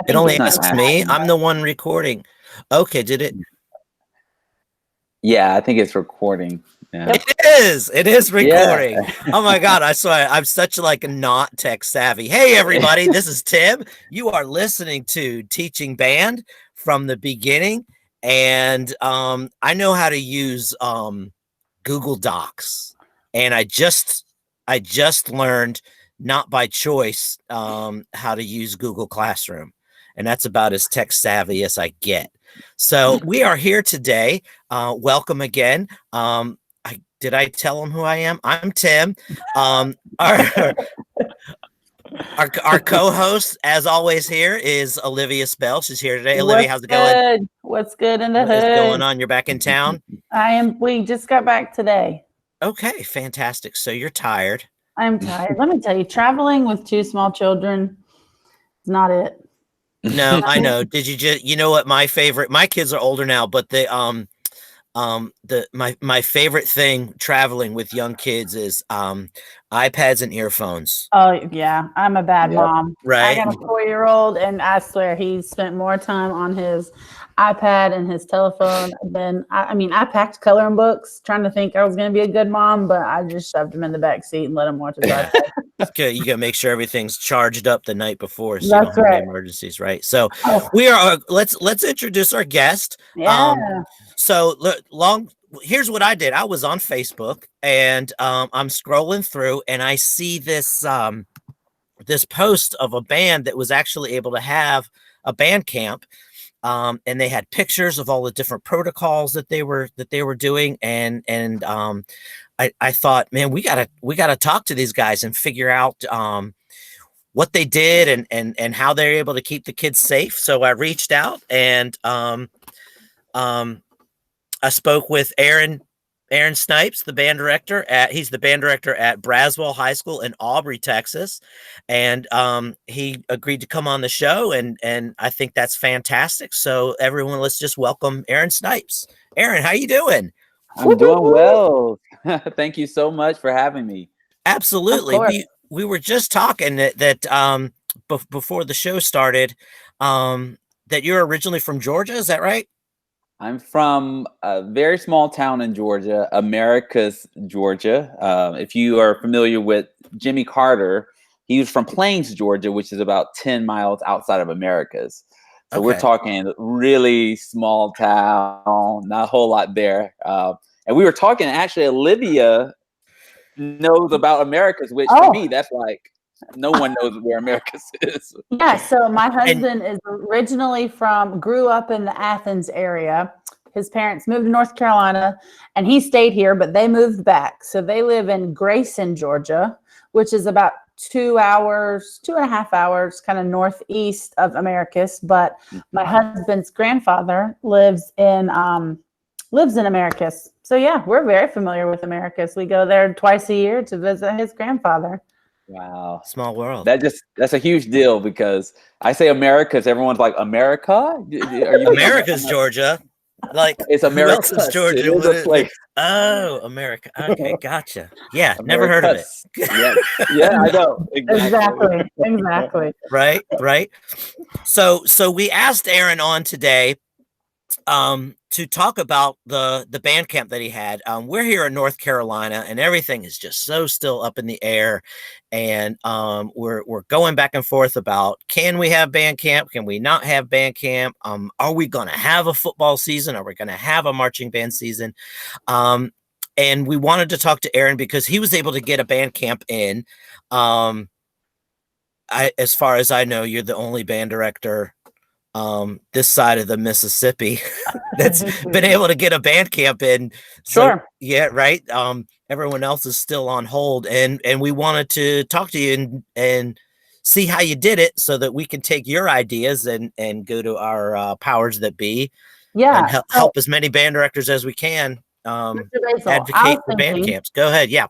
It only it's not asks me. I'm the one recording. Okay, did it? Yeah, I think it's recording. Yeah. It is recording. Yeah. Oh my God. I swear I'm such like not tech savvy. Hey everybody, this is Tim. You are listening to Teaching Band from the beginning. And I know how to use Google Docs. And I just learned, not by choice, how to use Google Classroom. And that's about as tech savvy as I get. So we are here today. Welcome again. Did I tell them who I am? I'm Tim. Our co-host, as always, here is Olivia Spell. She's here today. Olivia, how's it going? What's good in the What hood? is going on? You're back in town? We just got back today. Okay, fantastic. So you're tired. I'm tired. Let me tell you, traveling with 2 small children is not it. No, I know. Did you know what my kids are older now, but my favorite thing traveling with young kids is iPads and earphones. Oh yeah, I'm a bad mom. Right. I got a 4-year-old, and I swear he spent more time on his iPad and his telephone than I packed coloring books, trying to think I was going to be a good mom, but I just shoved him in the back seat and let him watch his iPad. Okay, you gotta make sure everything's charged up the night before, so That's you don't have right. any emergencies, right? So we are. Let's introduce our guest. Yeah. So here's what I did. I was on Facebook, and I'm scrolling through, and I see this this post of a band that was actually able to have a band camp, and they had pictures of all the different protocols that they were doing, and I thought, man, we gotta talk to these guys and figure out what they did and how they're able to keep the kids safe. So I reached out, and I spoke with Aaron Snipes, the band director he's the band director at Braswell High School in Aubrey, Texas. And he agreed to come on the show, and I think that's fantastic. So everyone, let's just welcome Aaron Snipes. Aaron, how you doing? I'm doing well. Thank you so much for having me. Absolutely. We were just talking that before the show started, that you're originally from Georgia, is that right? I'm from a very small town in Georgia, Americus, Georgia. If you are familiar with Jimmy Carter, he was from Plains, Georgia, which is about 10 miles outside of Americus. So we're talking really small town, not a whole lot there. And we were talking, actually, Olivia knows about Americus, which for me, that's like, no one knows where Americus is. Yeah, so my husband is originally grew up in the Athens area. His parents moved to North Carolina, and he stayed here, but they moved back. So they live in Grayson, Georgia, which is about 2.5 hours, kind of northeast of Americus. But my husband's grandfather lives in Americus. So yeah, we're very familiar with Americus. We go there twice a year to visit his grandfather. Wow. Small world. That's a huge deal, because I say Americas, everyone's like, America? Are you America's Georgia? Like, it's America. Who else is Georgia? It is a place. Oh, America. Okay, gotcha. Yeah, never heard of it. Yeah, I know. Exactly. Right. So we asked Aaron on today to talk about the band camp that he had. We're here in North Carolina, and everything is just so still up in the air, and we're going back and forth about, can we have band camp? Can we not have band camp? Are we going to have a football season? Are we going to have a marching band season? And we wanted to talk to Aaron because he was able to get a band camp in. As far as I know, you're the only band director this side of the Mississippi that's been able to get a band camp in. So, sure. Yeah, right. Everyone else is still on hold, and we wanted to talk to you and see how you did it, so that we can take your ideas and go to our powers that be. Yeah, and help as many band directors as we can advocate for band camps. Go ahead. Yeah.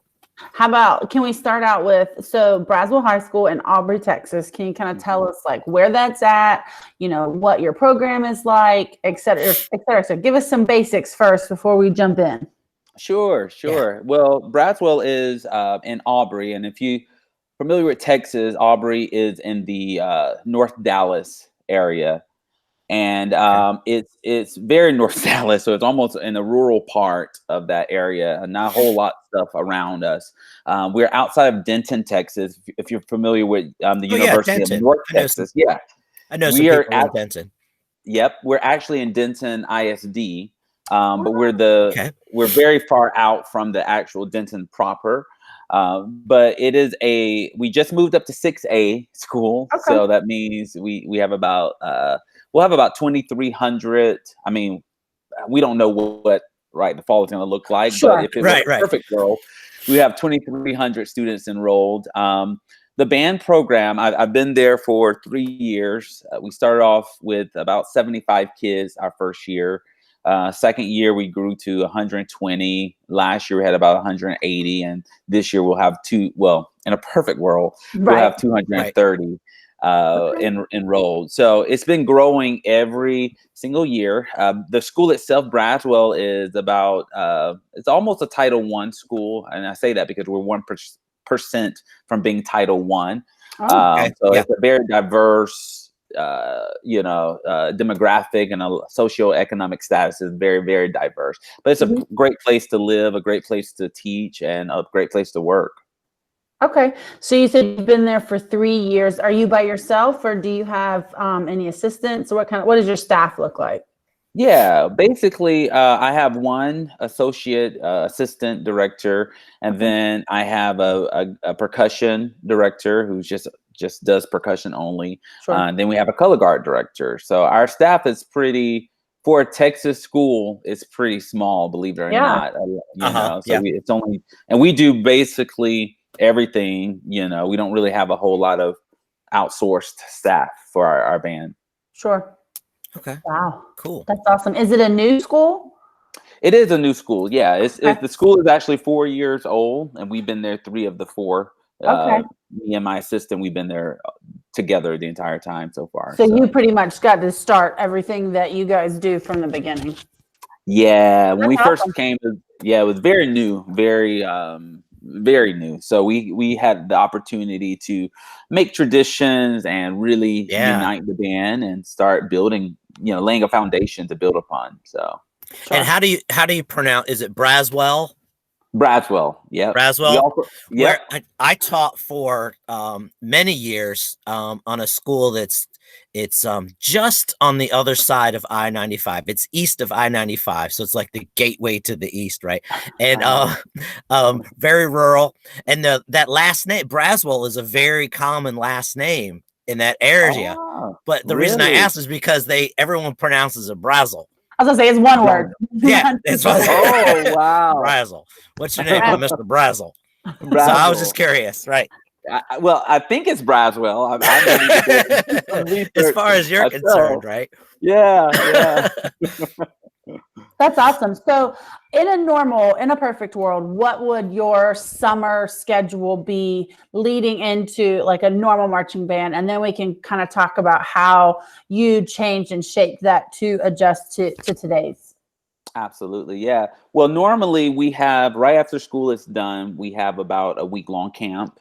How about, can we start out with, so Braswell High School in Aubrey, Texas, can you kind of tell us like where that's at, what your program is like, et cetera, et cetera. So give us some basics first before we jump in. Sure. Yeah. Well, Braswell is in Aubrey. And if you're familiar with Texas, Aubrey is in the North Dallas area. And it's very North Dallas, so it's almost in the rural part of that area, and not a whole lot of stuff around us. We're outside of Denton, Texas. If you're familiar with the University of North Texas, I know some people in Denton. Yep, we're actually in Denton ISD, but we're very far out from the actual Denton proper. But we just moved up to 6A school, so that means we have about we'll have about 2,300. I mean, we don't know what the fall is going to look like, but if it was a perfect world, we have 2,300 students enrolled. The band program, I've been there for 3 years. We started off with about 75 kids our first year. Second year, we grew to 120. Last year, we had about 180. And this year, we'll have in a perfect world, we'll have 230 enrolled. So it's been growing every single year. The school itself, Braswell, is about, it's almost a Title I school. And I say that because we're 1% from being Title I. So it's a very diverse, demographic and a socioeconomic status is very, very diverse. But it's a great place to live, a great place to teach, and a great place to work. Okay, so you said you've been there for 3 years. Are you by yourself, or do you have any assistants? Or what does your staff look like? Yeah, basically, I have one assistant director, and then I have a percussion director who's just does percussion only. Then we have a color guard director. So our staff is for a Texas school, it's pretty small, believe it or not. It's only, and we do basically everything. We don't really have a whole lot of outsourced staff for our band. Sure. Okay. Wow. Cool. That's awesome. Is it a new school? It is a new school. Yeah. The school is actually 4 years old, and we've been there 3 of the 4. Me and my assistant, we've been there together the entire time so far. So you pretty much got to start everything that you guys do from the beginning. Yeah. When we first came, it was very new, very new. So we had the opportunity to make traditions and really unite the band and start building, laying a foundation to build upon. So, and how do you pronounce? Is it Braswell? Braswell, yeah. Braswell. Where I taught for many years on a school it's just on the other side of I-95. It's east of I-95, so it's like the gateway to the east, right? And very rural. And that last name, Braswell, is a very common last name in that area. But the reason I asked is because everyone pronounces it Braswell. I was gonna say it's one word. Yeah. It's oh wow. Braswell. What's your name, Mr. Braswell? So I was just curious, right? I think it's Braswell. As far as you're concerned, right? Yeah. That's awesome. So in a perfect world, what would your summer schedule be leading into like a normal marching band? And then we can kind of talk about how you changed and shaped that to adjust to today's. Absolutely. Yeah. Well, normally we have, right after school is done, we have about a week-long camp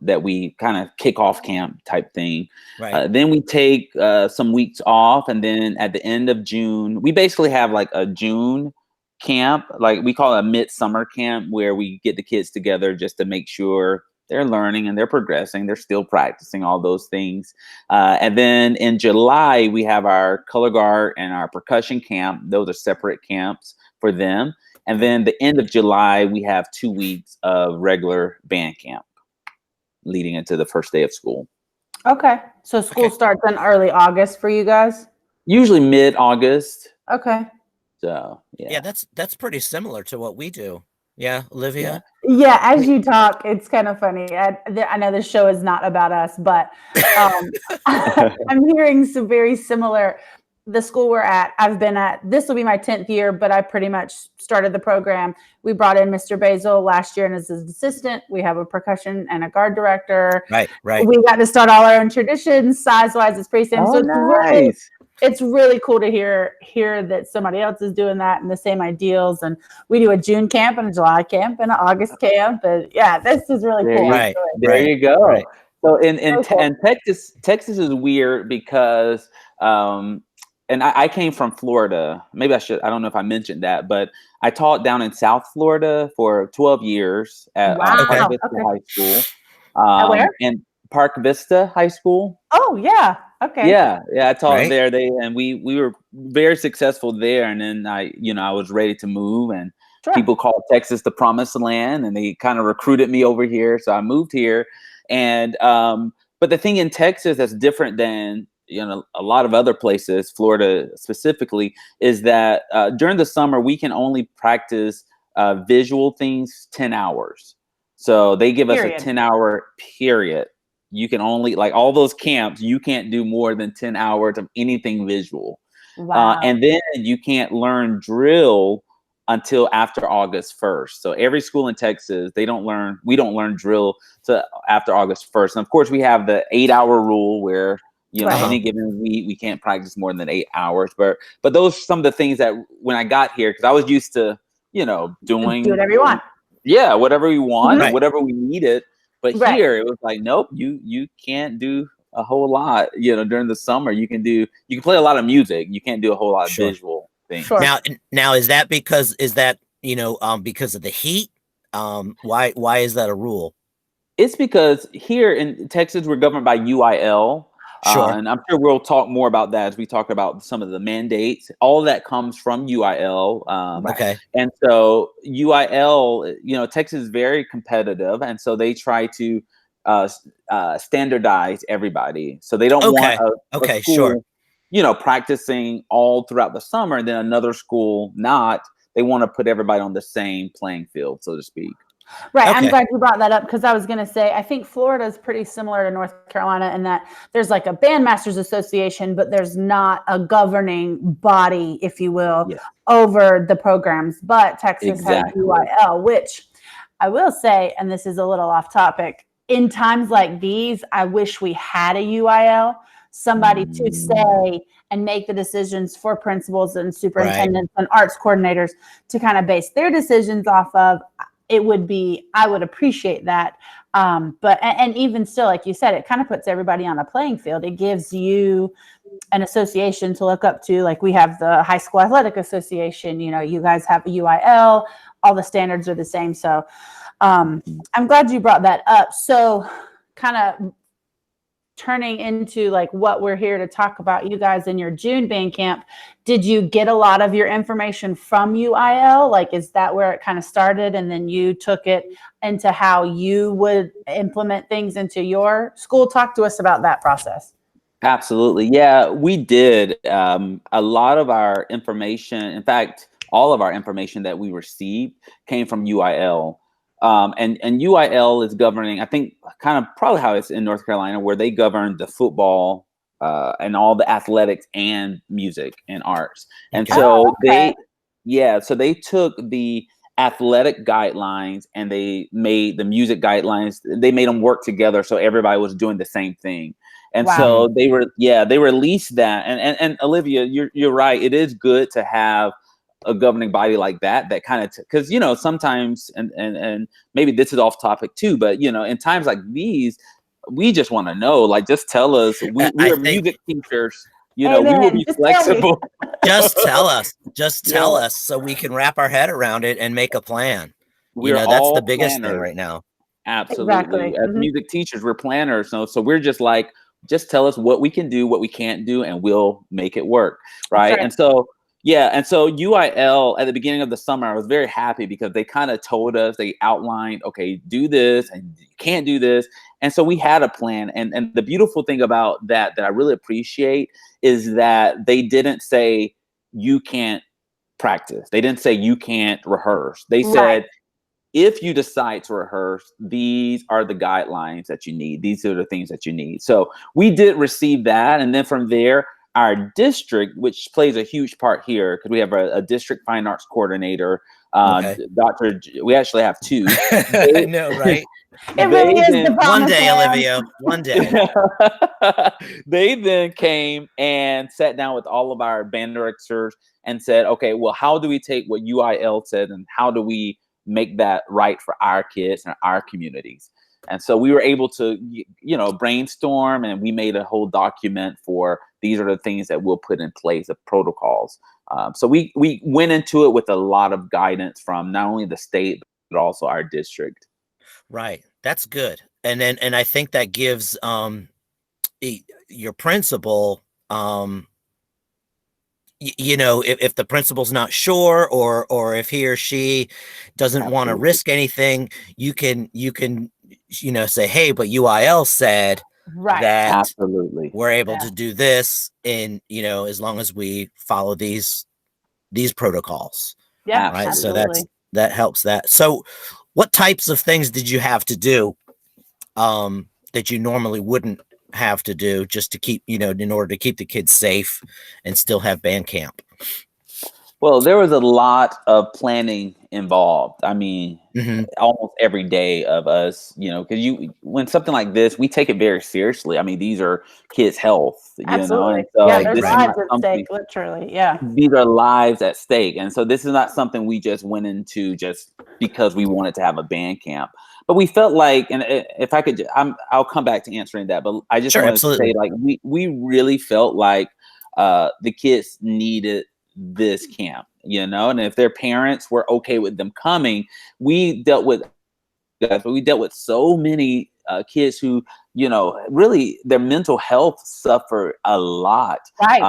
that we kind of kick off camp type thing. Right. Then we take some weeks off. And then at the end of June, we basically have like a June camp, like we call it a midsummer camp, where we get the kids together just to make sure they're learning and they're progressing. They're still practicing all those things. And then in July, we have our color guard and our percussion camp. Those are separate camps for them. And then the end of July, we have 2 weeks of regular band camp leading into the first day of school. Okay. So school starts in early August for you guys? Usually mid-August. Okay. So, yeah. Yeah, that's pretty similar to what we do. Yeah, Olivia? Yeah, as you talk, it's kind of funny. I know this show is not about us, but I'm hearing some very similar. The school we're at, I've been at, this will be my 10th year, but I pretty much started the program. We brought in Mr. Basil last year and as his assistant. We have a percussion and a guard director. Right. We got to start all our own traditions. Size-wise, it's pretty similar. It's really cool to hear that somebody else is doing that and the same ideals. And we do a June camp and a July camp and an August camp. And yeah, this is really cool. There you go. Right. So in Very cool. and Texas is weird because and I came from Florida. Maybe I should. I don't know if I mentioned that, but I taught down in South Florida for 12 years at Wow. Park Okay. Vista Okay. High School. At where? And Park Vista High School. Oh yeah. Okay. Yeah, I taught Right. there. We were very successful there, and then I was ready to move, and Sure. people called Texas the promised land, and they kind of recruited me over here, so I moved here. And but the thing in Texas that's different than a lot of other places, Florida specifically, is that during the summer we can only practice visual things 10 hours. So they give us a Period. 10-hour period. You can only, like all those camps, you can't do more than 10 hours of anything visual. Wow. And then you can't learn drill until after August 1st. So every school in Texas, we don't learn drill to after August 1st. And of course we have the 8-hour rule where, Right. any given week, we can't practice more than 8 hours. But those are some of the things that when I got here, because I was used to, doing Do whatever you want. Yeah, whatever we want, Right. and whatever we needed. But Right. here it was like, nope, you can't do a whole lot. During the summer, you can play a lot of music. You can't do a whole lot of Sure. visual things. Sure. Now is that because of the heat? Why is that a rule? It's because here in Texas, we're governed by UIL. Sure. And I'm sure we'll talk more about that as we talk about some of the mandates. All of that comes from UIL. Okay. And so UIL, Texas is very competitive. And so they try to standardize everybody. So they don't Okay. want Okay, a school, practicing all throughout the summer and then another school not. They want to put everybody on the same playing field, so to speak. Right. Okay. I'm glad you brought that up because I was going to say, I think Florida is pretty similar to North Carolina in that there's like a bandmasters association, but there's not a governing body, if you will, over the programs. But Texas has UIL, which I will say, and this is a little off topic, in times like these, I wish we had a UIL, somebody to say and make the decisions for principals and superintendents and arts coordinators to kind of base their decisions off of. I would appreciate that. But even still, like you said, it kind of puts everybody on a playing field. It gives you an association to look up to. Like we have the High School Athletic Association, you guys have a UIL, all the standards are the same. So I'm glad you brought that up. So kind of turning into like what we're here to talk about, you guys in your June band camp, did you get a lot of your information from UIL? Like, is that where it kind of started? And then you took it into how you would implement things into your school? Talk to us about that process. Absolutely. Yeah, we did. A lot of our information, in fact, all of our information that we received came from UIL. And UIL is governing, I think, kind of probably how it's in North Carolina, where they govern the football and all the athletics and music and arts. And so they took the athletic guidelines and they made the music guidelines. They made them work together so everybody was doing the same thing. And so they released that. And Olivia, you're right. It is good to have a governing body like that kind of, because sometimes and maybe this is off topic too, but in times like these, we just want to know, like, just tell us. We are music teachers, we will be flexible. Just tell us so we can wrap our head around it and make a plan. That's the biggest thing right now. Absolutely. Exactly. As music teachers, we're planners, so we're just like, just tell us what we can do, what we can't do, and we'll make it work, right? And so UIL at the beginning of the summer, I was very happy because they kind of told us, they outlined, okay, do this and you can't do this. And so we had a plan. And the beautiful thing about that I really appreciate is that they didn't say you can't practice. They didn't say you can't rehearse. They said, if you decide to rehearse, these are the guidelines that you need. These are the things that you need. So we did receive that. And then from there, our district, which plays a huge part here, because we have a district fine arts coordinator, we actually have two. I know, right? It really is the one day, Olivia, one day. They then came and sat down with all of our band directors and said, okay, well, how do we take what UIL said and how do we make that right for our kids and our communities? And so we were able to, brainstorm, and we made a whole document for these are the things that we'll put in place of protocols. So we went into it with a lot of guidance from not only the state, but also our district. Right. That's good. And I think that gives your principal, if the principal's not sure, or if he or she doesn't want to risk anything, you can say, hey, but UIL said that absolutely we're able to do this in, as long as we follow these protocols. Yeah, right. Absolutely. So that helps that. So what types of things did you have to do that you normally wouldn't have to do, just to keep, in order to keep the kids safe and still have band camp? Well, there was a lot of planning involved. I mean, almost every day of us, because when something like this, we take it very seriously. I mean, these are kids' health, Absolutely. And so there's lives at stake, literally. Yeah. These are lives at stake. And so this is not something we just went into just because we wanted to have a band camp. But we felt like, and if I could, I'll come back to answering that. But I just wanted to say, like, we really felt like the kids needed this camp, and if their parents were okay with them coming, we dealt with so many kids who, really their mental health suffered a lot. Right.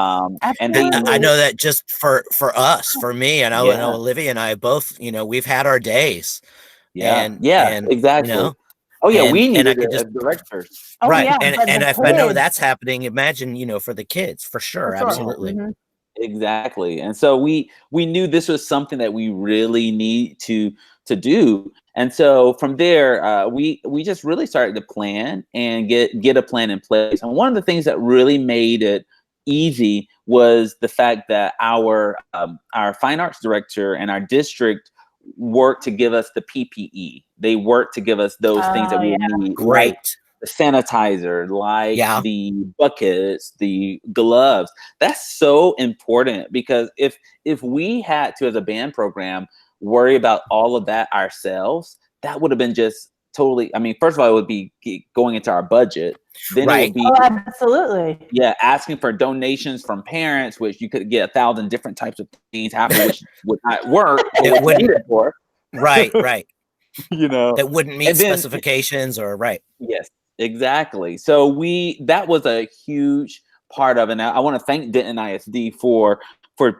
And I know that just for us, for me, and I know Olivia and I both, we've had our days. And exactly. We needed a director. Right. And if I know that's happening, imagine, for the kids, for sure. Absolutely. Exactly. And so we knew this was something that we really need to do. And so from there, we just really started to plan and get a plan in place. And one of the things that really made it easy was the fact that our fine arts director and our district worked to give us the PPE. They worked to give us those things that we need. Great. Like the sanitizer, the buckets, the gloves. That's so important, because if we had to, as a band program, worry about all of that ourselves, that would have been just totally, I mean, first of all, it would be going into our budget. Then it would be absolutely. Yeah, asking for donations from parents, which you could get 1,000 different types of things, half of which would not work. It wouldn't. For. Right. That wouldn't meet specifications or Yes, exactly. So that was a huge part of it. And I want to thank Denton ISD for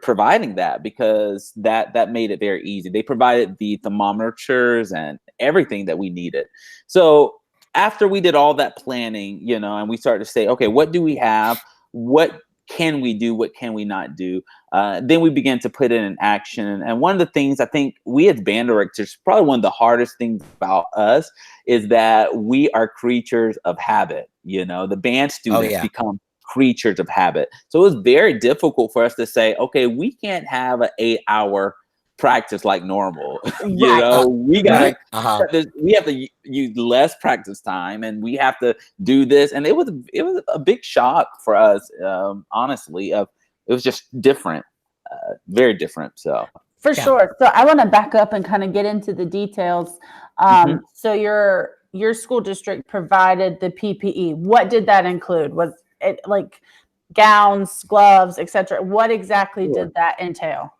providing that, because that made it very easy. They provided the thermometers and everything that we needed. So after we did all that planning, and we started to say, okay, what do we have? What can we do? What can we not do? Then we began to put it in action. And one of the things I think we as band directors, probably one of the hardest things about us, is that we are creatures of habit. The band students become creatures of habit. So it was very difficult for us to say, okay, we can't have an 8-hour practice like normal. We got we have to use less practice time, and we have to do this. And it was a big shock for us, honestly. It was just different, very different. So for sure. So I want to back up and kind of get into the details. So your school district provided the PPE. What did that include? Was it like gowns, gloves, etc.? What exactly did that entail?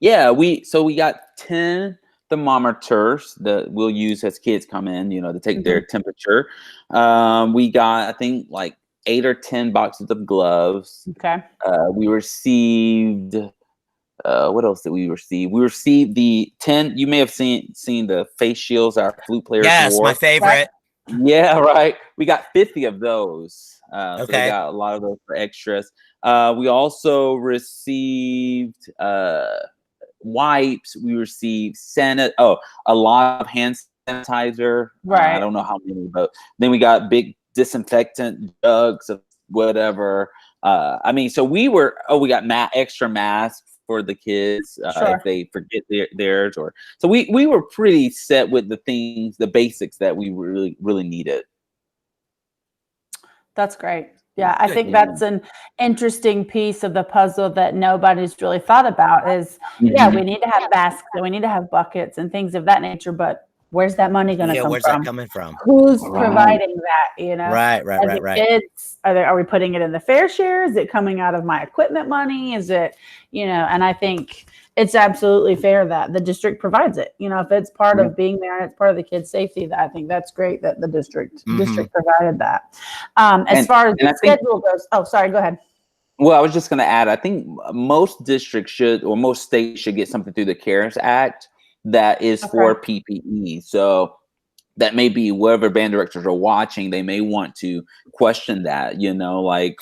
Yeah, we got 10 thermometers that we'll use as kids come in, to take their temperature. We got, I think, like 8 or 10 boxes of gloves. Okay. We received, what else did we receive? We received the 10, you may have seen the face shields our flute players wore. My favorite. Yeah, right. We got 50 of those. So we got a lot of those for extras. We also received wipes. We received a lot of hand sanitizer. Right. I don't know how many, but then we got big disinfectant jugs of whatever. So we got extra masks for the kids if they forget theirs, or so we were pretty set with the basics that we really, really needed. That's great. Yeah, I think that's an interesting piece of the puzzle that nobody's really thought about is, we need to have masks and we need to have buckets and things of that nature, but Where's that money going to come where's from? that coming from? Who's Right. providing that? You know, Right. As a kids, are we putting it in the fair share? Is it coming out of my equipment money? Is it, and I think it's absolutely fair that the district provides it. If it's part of being there and it's part of the kids' safety, that I think that's great that the district provided that. As far as the schedule goes, oh, sorry, go ahead. Well, I was just going to add, I think most districts should, or most states should get something through the CARES Act that is for PPE. So that may be wherever band directors are watching, they may want to question that, like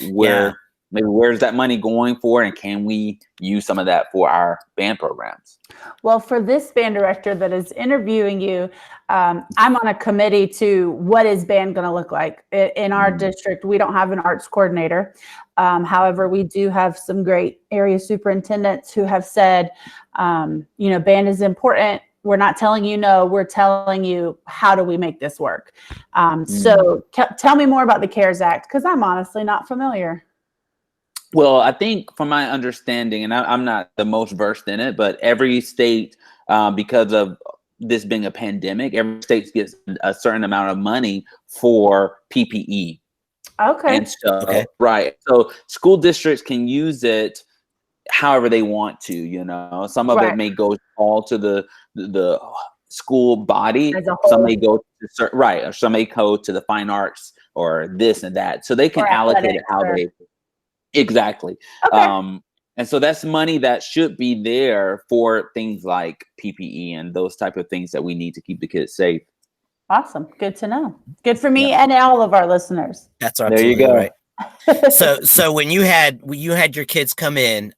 maybe where's that money going for, and can we use some of that for our band programs? Well, for this band director that is interviewing you, I'm on a committee to what is band going to look like. In our district, we don't have an arts coordinator. However, we do have some great area superintendents who have said, band is important. We're not telling you no, we're telling you how do we make this work. So tell me more about the CARES Act, because I'm honestly not familiar. Well, I think from my understanding, and I'm not the most versed in it, but every state, because of this being a pandemic, every state gets a certain amount of money for PPE. Okay. And so, right. So school districts can use it however they want to, some of it may go all to the school body. Some may go to or some may go to the fine arts or this and that. So they can allocate it how they exactly. Okay. And so that's money that should be there for things like PPE and those type of things that we need to keep the kids safe. Awesome. Good to know. Good for me and all of our listeners. That's absolutely there you go. Right. So when you had your kids come in,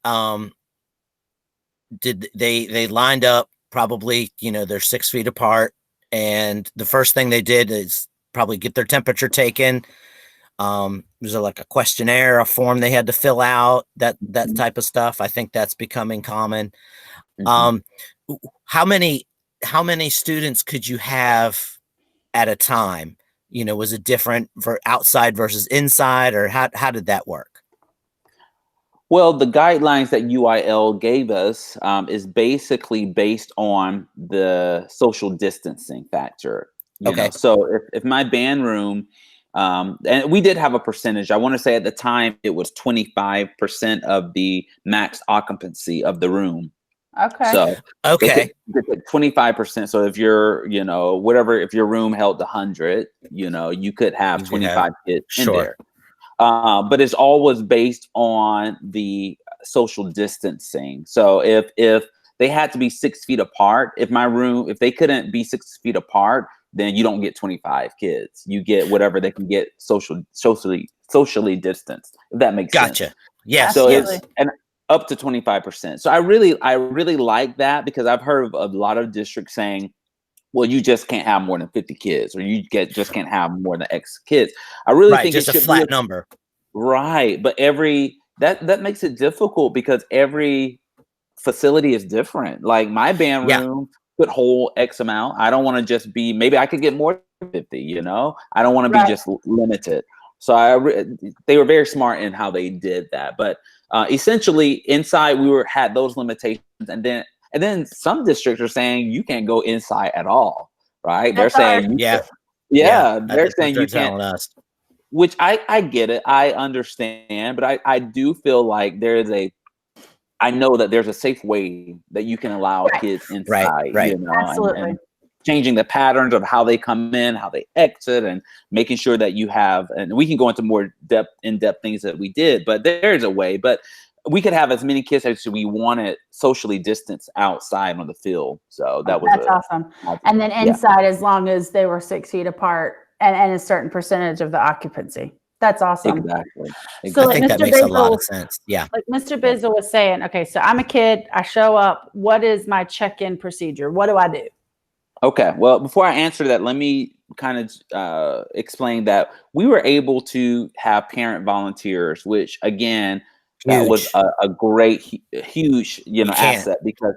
did they lined up probably, they're 6 feet apart, and the first thing they did is probably get their temperature taken. Was there like a questionnaire, a form they had to fill out, that type of stuff? I think that's becoming common. How many students could you have at a time? Was it different for outside versus inside, or how did that work? Well, the guidelines that UIL gave us is basically based on the social distancing factor. You know? So if my band room, and we did have a percentage, I want to say at the time it was 25% of the max occupancy of the room. Okay. So 25%. So if you're, if your room held 100, you could have 25 kids in there. But it's always based on the social distancing. So if they had to be 6 feet apart, if they couldn't be 6 feet apart, then you don't get 25 kids. You get whatever they can get socially distanced, if that makes sense. Gotcha. Yeah. So and up to 25%. So I really like that, because I've heard of a lot of districts saying, well, you just can't have more than 50 kids, or you just can't have more than X kids. I really think just it should a flat number. Right. But that makes it difficult, because every facility is different. Like my band room could hold X amount. I don't want to just be, maybe I could get more than 50, I don't want to be just limited. So they were very smart in how they did that. But essentially inside we had those limitations, and then some districts are saying you can't go inside at all, right? They're saying they're saying you can't. Which I get it, I understand, but I do feel like I know that there's a safe way that you can allow kids inside, Absolutely. And changing the patterns of how they come in, how they exit, and making sure that you have, and we can go into more in-depth things that we did, but there's a way. But we could have as many kids as we wanted socially distanced outside on the field. So that's awesome. And then inside, as long as they were 6 feet apart and a certain percentage of the occupancy. That's awesome. Exactly. So I think that makes a lot of sense. Yeah. Like Mr. Bizzle was saying, okay, so I'm a kid, I show up. What is my check-in procedure? What do I do? Okay. Well, before I answer that, let me kind of explain that we were able to have parent volunteers, which again, that was a great, huge, asset, because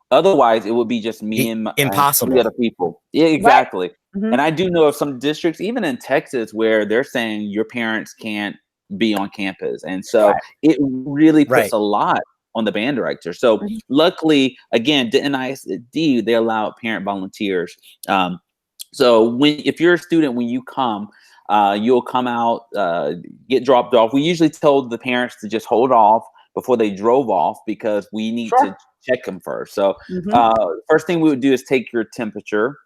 otherwise it would be just me and impossible. 3 other people. Yeah, exactly. Right. Mm-hmm. And I do know of some districts, even in Texas, where they're saying your parents can't be on campus. And so it really puts a lot on the band director. So luckily, again, in ISD, they allow parent volunteers. So if you're a student, when you come, you'll come out, get dropped off. We usually told the parents to just hold off before they drove off because we need to check them first. So first thing we would do is take your temperature.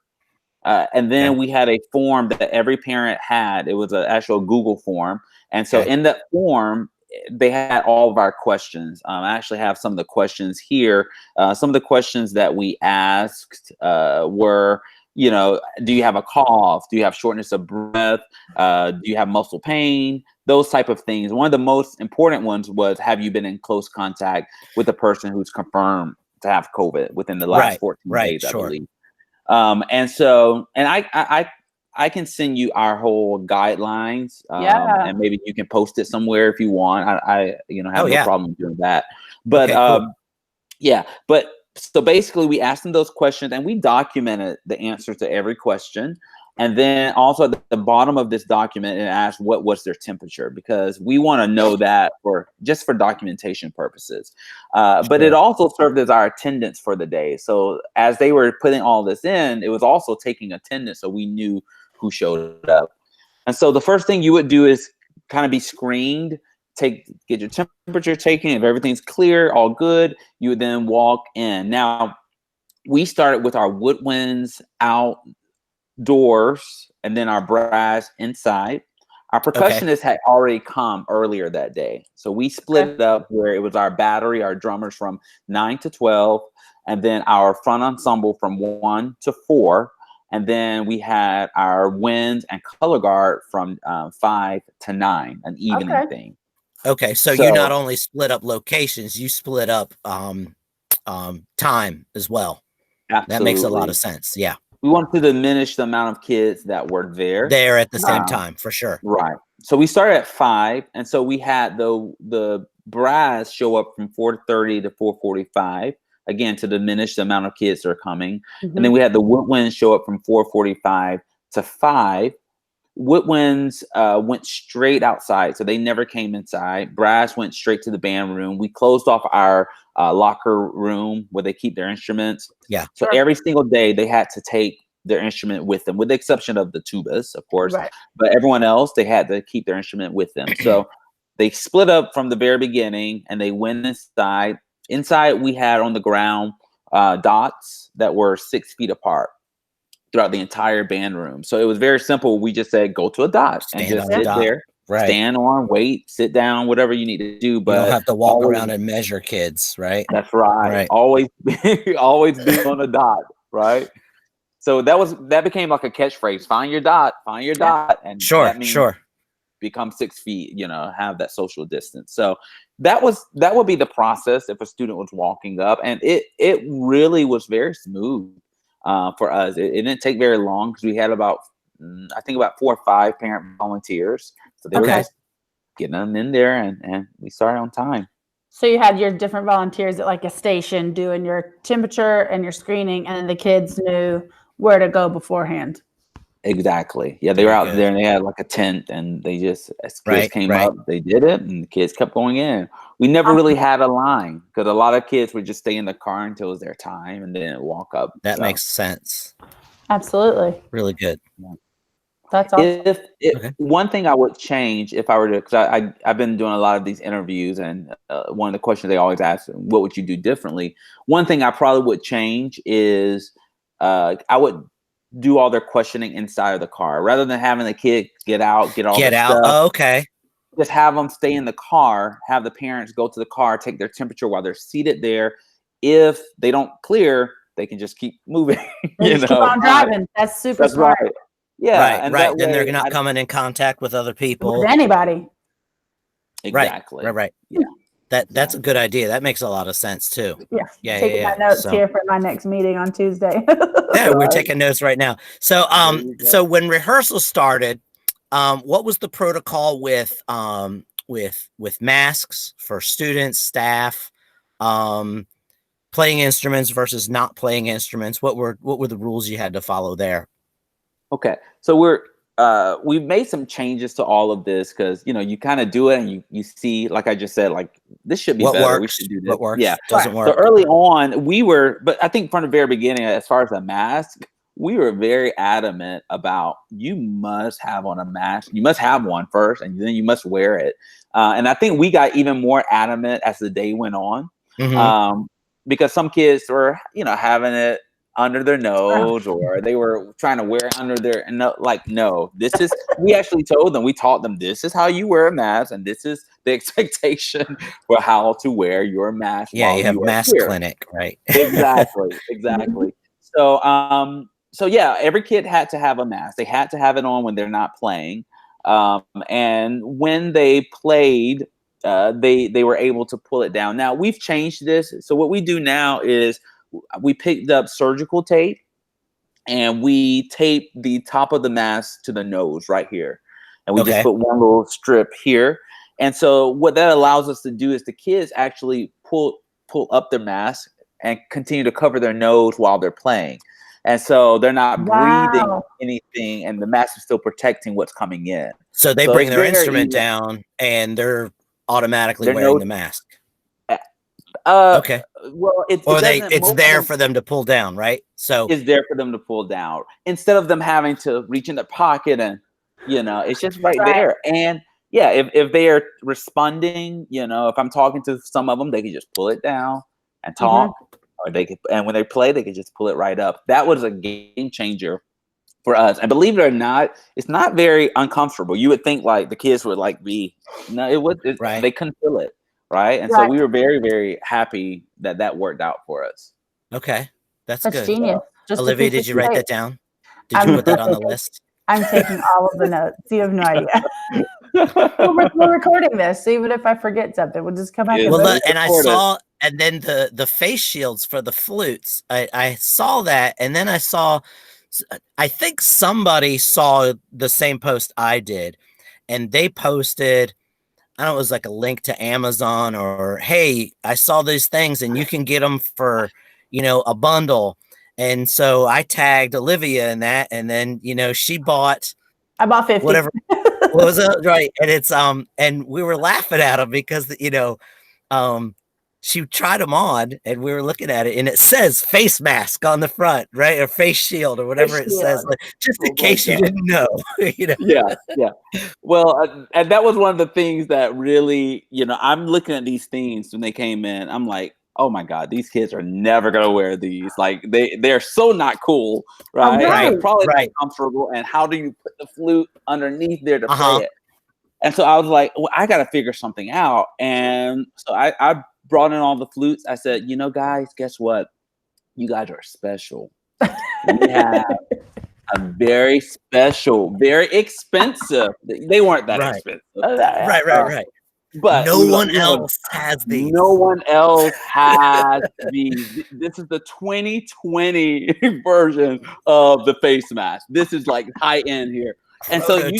And then we had a form that every parent had. It was an actual Google form. And so in that form, they had all of our questions. I actually have some of the questions here. Some of the questions that we asked were, you know, do you have a cough? Do you have shortness of breath? Do you have muscle pain? Those type of things. One of the most important ones was, have you been in close contact with a person who's confirmed to have COVID within the last 14 days, I believe. And so, and I can send you our whole guidelines, and maybe you can post it somewhere if you want. I you know, have no problem doing that. But cool. But so basically we asked them those questions and we documented the answers to every question. And then also at the bottom of this document, it asked what was their temperature, because we want to know that for documentation purposes. But it also served as our attendance for the day. So as they were putting all this in, it was also taking attendance, so we knew who showed up. And so the first thing you would do is kind of be screened, get your temperature taken. If everything's clear, all good, you would then walk in. Now, we started with our woodwinds outdoors and then our brass inside. Our percussionists had already come earlier that day. So we split it up where it was our battery, our drummers from 9 to 12, and then our front ensemble from 1 to 4. And then we had our winds and color guard from 5 to 9, an evening thing. Okay, so you not only split up locations, you split up time as well. Absolutely. That makes a lot of sense. Yeah. We wanted to diminish the amount of kids that were there at the same time, for sure. Right. So we started at 5, and so we had the brass show up from 4:30 to 4:45. Again, to diminish the amount of kids that are coming. And then we had the woodwinds show up from 4:45 to 5. Woodwinds went straight outside, so they never came inside. Brass went straight to the band room. We closed off our locker room where they keep their instruments. Yeah. So every single day they had to take their instrument with them, with the exception of the tubas, of course. Right. But everyone else, they had to keep their instrument with them. So they split up from the very beginning and they went inside. Inside, we had on the ground dots that were 6 feet apart throughout the entire band room. So it was very simple. We just said, go to a dot and just sit there, stand on, wait, sit down, whatever you need to do. But you don't have to walk around and measure kids, right? That's right. Always be on a dot, right? So that became like a catchphrase. Find your dot, and that means become 6 feet, you know, have that social distance. So that would be the process if a student was walking up, and it really was very smooth for us. It didn't take very long because we had about 4 or 5 parent volunteers. So they were just getting them in there, and we started on time. So you had your different volunteers at like a station doing your temperature and your screening, and then the kids knew where to go beforehand. Exactly. Yeah, they were out there and they had like a tent, and they just, as kids came up, they did it, and the kids kept going in. We never really had a line because a lot of kids would just stay in the car until it was their time and then walk up. That makes sense. Absolutely. Really good. Yeah. That's awesome. If one thing I would change if I were to, because I've been doing a lot of these interviews, and one of the questions they always ask, what would you do differently? One thing I probably would change is I would do all their questioning inside of the car rather than having the kid get out. Stuff. Oh, okay. Just have them stay in the car, have the parents go to the car, take their temperature while they're seated there. If they don't clear, they can just keep moving. Keep on driving. That's super smart. Right. Yeah. Right. Then they're not coming in contact with other people. With anybody. Exactly. Right. Yeah. That's a good idea. That makes a lot of sense too. Yeah. Taking my notes here for my next meeting on Tuesday. Yeah, we're taking notes right now. So so when rehearsal started, what was the protocol with masks for students, staff, playing instruments versus not playing instruments? What were the rules you had to follow there? Okay. So we've made some changes to all of this because, you know, you kind of do it and you see, like I just said, like this should be better. We should do this. What works? Yeah. Doesn't work. So early on but I think from the very beginning, as far as a mask, we were very adamant about you must have on a mask. You must have one first, and then you must wear it. And I think we got even more adamant as the day went on, because some kids were, having it under their nose, or they were trying to wear it under their, no, this is, we actually told them, we taught them, this is how you wear a mask, and this is the expectation for how to wear your mask. Yeah, while you have mask here. clinic, right? Exactly. So yeah, every kid had to have a mask. They had to have it on when they're not playing. And when they played, they were able to pull it down. Now we've changed this. So what we do now is we picked up surgical tape and we tape the top of the mask to the nose right here. And we just put one little strip here. And so what that allows us to do is the kids actually pull up their mask and continue to cover their nose while they're playing. And so they're not breathing anything, and the mask is still protecting what's coming in. So they bring their instrument down and they're automatically wearing the mask. Okay. Well, it's there for them to pull down, right? So it's there for them to pull down instead of them having to reach in their pocket and, it's just right there. And yeah, if they are responding, if I'm talking to some of them, they can just pull it down and talk, or they could, and when they play, they could just pull it right up. That was a game changer for us. And believe it or not, it's not very uncomfortable. You would think like the kids would they couldn't feel it. Right. And so we were very, very happy that worked out for us. Okay. That's good. Genius. Olivia, did you write that down? Did you put that on the list? I'm taking all of the notes. You have no idea. we're recording this, so even if I forget something, we'll just come back. And I saw, and then the face shields for the flutes. I saw that, and then I think somebody saw the same post I did, and they posted, I don't know, it was like a link to Amazon, or, hey, I saw these things and you can get them for, a bundle. And so I tagged Olivia in that, and then, she bought, I bought 50. Whatever. What was it? Right. And it's, and we were laughing at them because, she tried them on and we were looking at it and it says face mask on the front, right? Or face shield or whatever it says, like, just in case you didn't know. Yeah. Well, and that was one of the things that really, I'm looking at these things when they came in. I'm like, oh my God, these kids are never gonna wear these. Like they're so not cool, right? They're probably not comfortable. And how do you put the flute underneath there to play it? And so I was like, well, I got to figure something out. And so I brought in all the flutes. I said, guys, guess what? You guys are special. We have a very special, very expensive. They weren't that expensive. Right. But no one else has these. No one else has these. This is the 2020 version of the face mask. This is like high end here. And so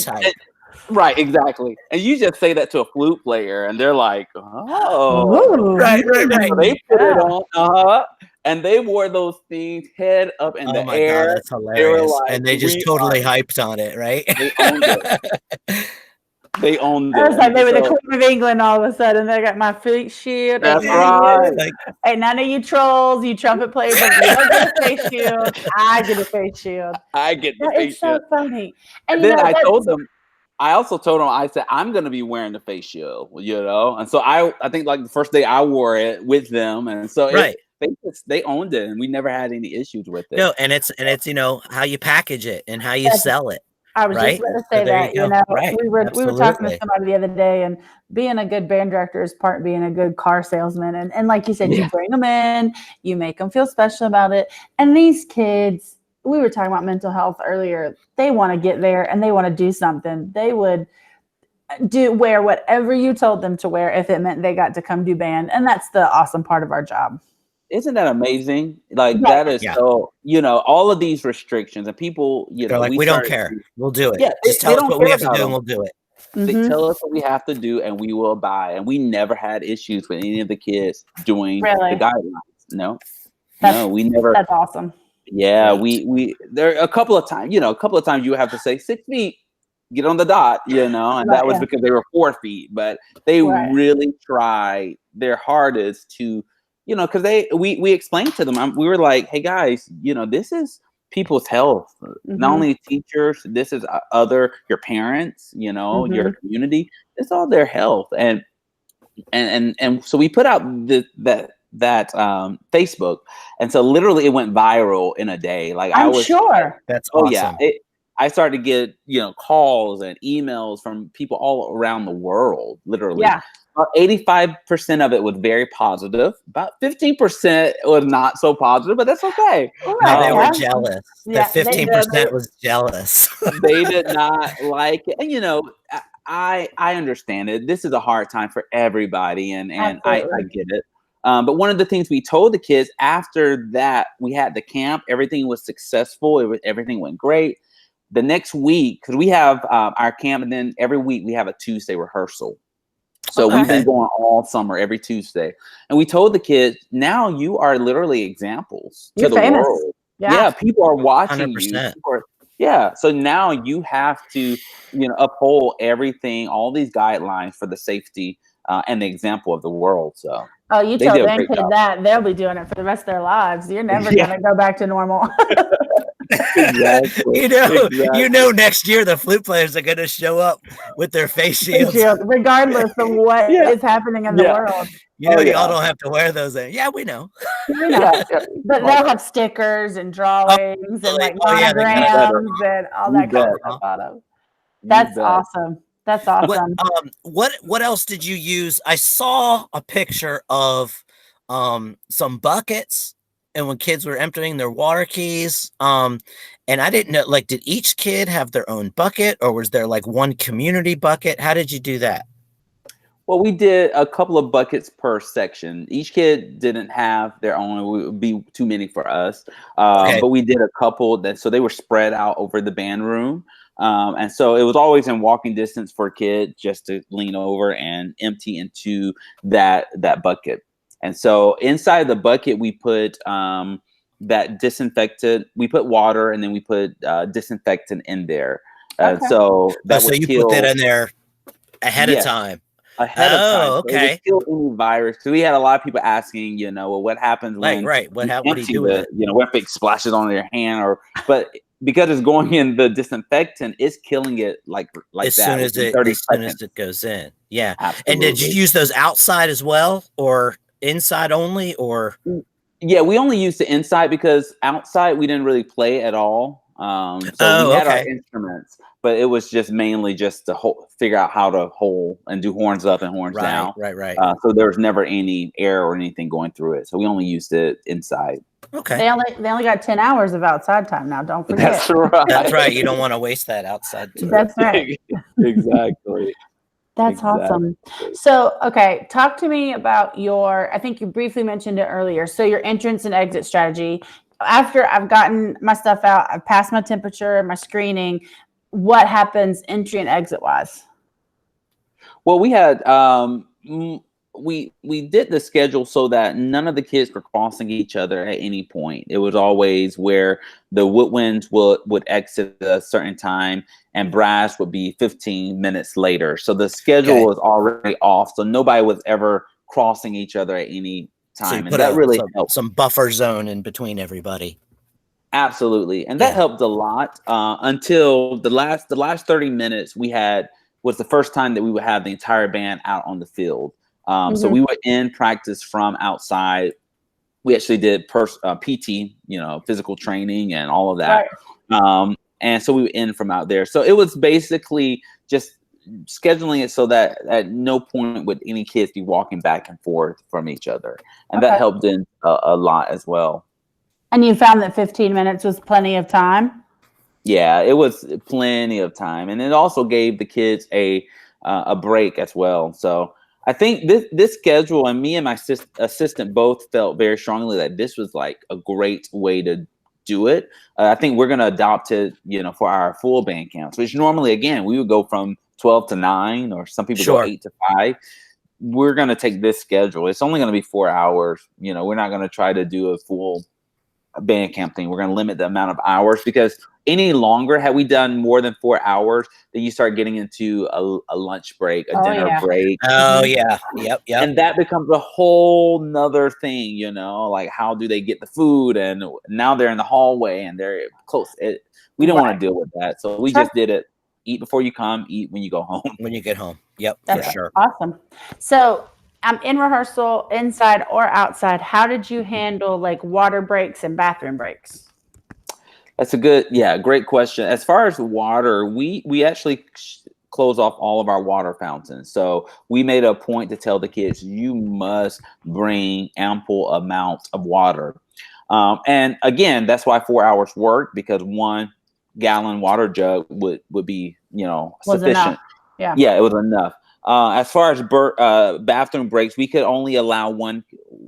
right, exactly. And you just say that to a flute player, and they're like, "Oh, right." So they put it on, and they wore those things head up in the air. God, that's hilarious! And they just totally hyped on it, right? They owned it. They owned it. I was like, they were the Queen of England all of a sudden. They got my feet shield. That's right. Hey, none of you trolls, you trumpet players, you don't get a face shield. I get a face shield. I get the face shield. It's so funny. And then I also told them, I said, I'm going to be wearing the face shield, And so I think like the first day I wore it with them. And so they owned it, and we never had any issues with it. No, and it's how you package it and how you sell it. I was just going to say that, we were talking to somebody the other day, and being a good band director is part being a good car salesman. And like you said, you bring them in, you make them feel special about it. And these kids, we were talking about mental health earlier. They want to get there and they want to do something. They would wear whatever you told them to wear if it meant they got to come do band. And that's the awesome part of our job. Isn't that amazing? Like that is so, all of these restrictions and people, they're like, we don't care. We'll do it. Yeah, just tell us what we have to do and we'll do it. They tell us what we have to do and we will abide. And we never had issues with any of the kids doing the guidelines. No, we never. That's awesome. Yeah, we there a couple of times, you have to say 6 feet, get on the dot, and that was because they were 4 feet, but they really tried their hardest to, because we explained to them, we were like, hey guys, this is people's health, not only teachers, this is your parents, you know, your community, it's all their health. And so we put out that Facebook, and so literally it went viral in a day. Like I'm sure. That's awesome. Yeah, I started to get, you know, calls and emails from people all around the world, literally. Yeah. About 85% of it was very positive. About 15% was not so positive, but that's okay. No, they were jealous. The 15% was jealous. They did not like it. And, you know, I understand it. This is a hard time for everybody, and I get it. But one of the things we told the kids after that, we had the camp, everything was successful. Everything went great. The next week, because we have our camp, and then every week we have a Tuesday rehearsal. So we've been going all summer, every Tuesday. And we told the kids, now you are literally examples to the world. Yeah, people are watching 100%. You. So now you have to, you know, uphold everything, all these guidelines for the safety and the example of the world. So you tell them that, they'll be doing it for the rest of their lives. You're never going to go back to normal. Exactly. You know, next year the flute players are going to show up with their face shields, regardless of what is happening in the world. You know, y'all don't have to wear those. Yeah, we know. But they'll have stickers and drawings and like monograms and all that kind of stuff on them. That's awesome. That's awesome. What else did you use? I saw a picture of some buckets, and when kids were emptying their water keys, and I didn't know, like, did each kid have their own bucket, or was there like one community bucket? How did you do that? Well, we did a couple of buckets per section. Each kid didn't have their own. It would be too many for us. But we did a couple so they were spread out over the band room. And so it was always in walking distance for a kid just to lean over and empty into that bucket. And so inside the bucket, we put that disinfectant. We put water, and then we put disinfectant in there. So that so you put that in there ahead of time. Ahead of time. Okay. So it would kill any virus. So we had a lot of people asking, you know, well, what happens when what do you do with it? You know, what if it splashes on their hand, but because it's going in the disinfectant, it's killing it like as that. Soon as it goes in. Yeah. Absolutely. And did you use those outside as well, or inside only, or? Yeah, we only used the inside because outside we didn't really play at all. So we had our instruments, but it was just mainly just to figure out how to hold and do horns up and horns down. Right. So there was never any air or anything going through it. So we only used it inside. Okay. They only got 10 hours of outside time now. Don't forget. That's right. That's right. You don't want to waste that outside time. That's right. Exactly. That's awesome. So, okay, talk to me about I think you briefly mentioned it earlier. So your entrance and exit strategy. After I've gotten my stuff out, I've passed my temperature, my screening, what happens entry and exit wise? Well, we had we did the schedule so that none of the kids were crossing each other at any point. It was always where the woodwinds would exit at a certain time and brass would be 15 minutes later. So the schedule was already off. So nobody was ever crossing each other at any time. So and that really helped. Some buffer zone in between everybody. Absolutely. And that helped a lot until the last 30 minutes was the first time that we would have the entire band out on the field. So we were in practice from outside. We actually did PT, you know, physical training and all of that. Right. And so we were in from out there. So it was basically just scheduling it so that at no point would any kids be walking back and forth from each other. And that helped in a lot as well. And you found that 15 minutes was plenty of time? Yeah, it was plenty of time. And it also gave the kids a break as well. So I think this schedule, and me and my assistant both felt very strongly that this was like a great way to do it. I think we're going to adopt it, you know, for our full band camps, which normally, again, we would go from 12 to 9, or some people go 8 to 5. We're going to take this schedule. It's only going to be 4 hours. You know, we're not going to try to do a full band camp thing. We're going to limit the amount of hours, because any longer, had we done more than 4 hours, then you start getting into a lunch break, a dinner break. Oh yeah. Yep. And that becomes a whole nother thing, like how do they get the food? And now they're in the hallway and they're close. We don't want to deal with that. So we just did it. Eat before you come, eat when you go home. When you get home. Yep, That's for sure. Awesome. So in rehearsal, inside or outside, how did you handle like water breaks and bathroom breaks? That's great question. As far as water, we actually close off all of our water fountains. So we made a point to tell the kids, you must bring ample amounts of water. And again, that's why 4 hours worked, because 1 gallon water jug would be, sufficient. Yeah, it was enough. As far as bathroom breaks, we could only allow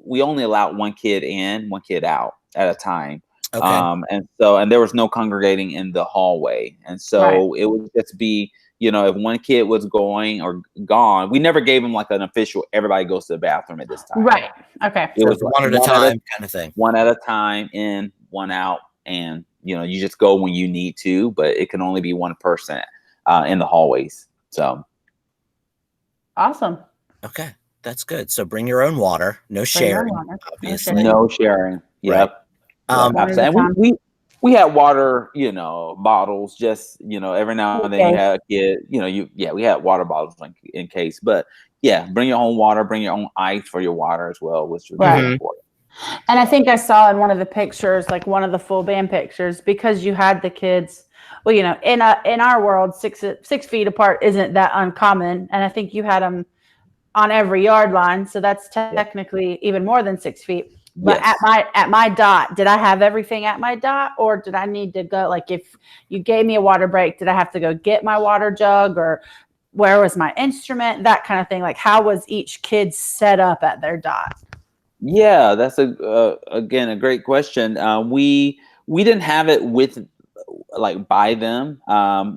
we only allowed 1 kid in, 1 kid out at a time. Okay. And there was no congregating in the hallway. And so it would just be, if 1 kid was going or gone, we never gave them like an official, everybody goes to the bathroom at this time. Right. Okay. It was one at a time kind of thing. 1 at a time, in, 1 out. And, you just go when you need to, but it can only be 1 person in the hallways. So. Awesome. Okay. That's good. So bring your own water. No sharing, obviously. No sharing. Yep. And we had water, bottles, just, every now and then you have a kid, we had water bottles in case, but bring your own water, bring your own ice for your water as well, which was very important. And I think I saw in one of the pictures, like one of the full band pictures, because you had the kids, in our world, 6 feet apart isn't that uncommon. And I think you had them on every yard line. So that's technically even more than 6 feet. But at my dot, did I have everything at my dot, or did I need to go? Like, if you gave me a water break, did I have to go get my water jug, or where was my instrument? That kind of thing. Like, how was each kid set up at their dot? Yeah, that's again a great question. We didn't have it by them.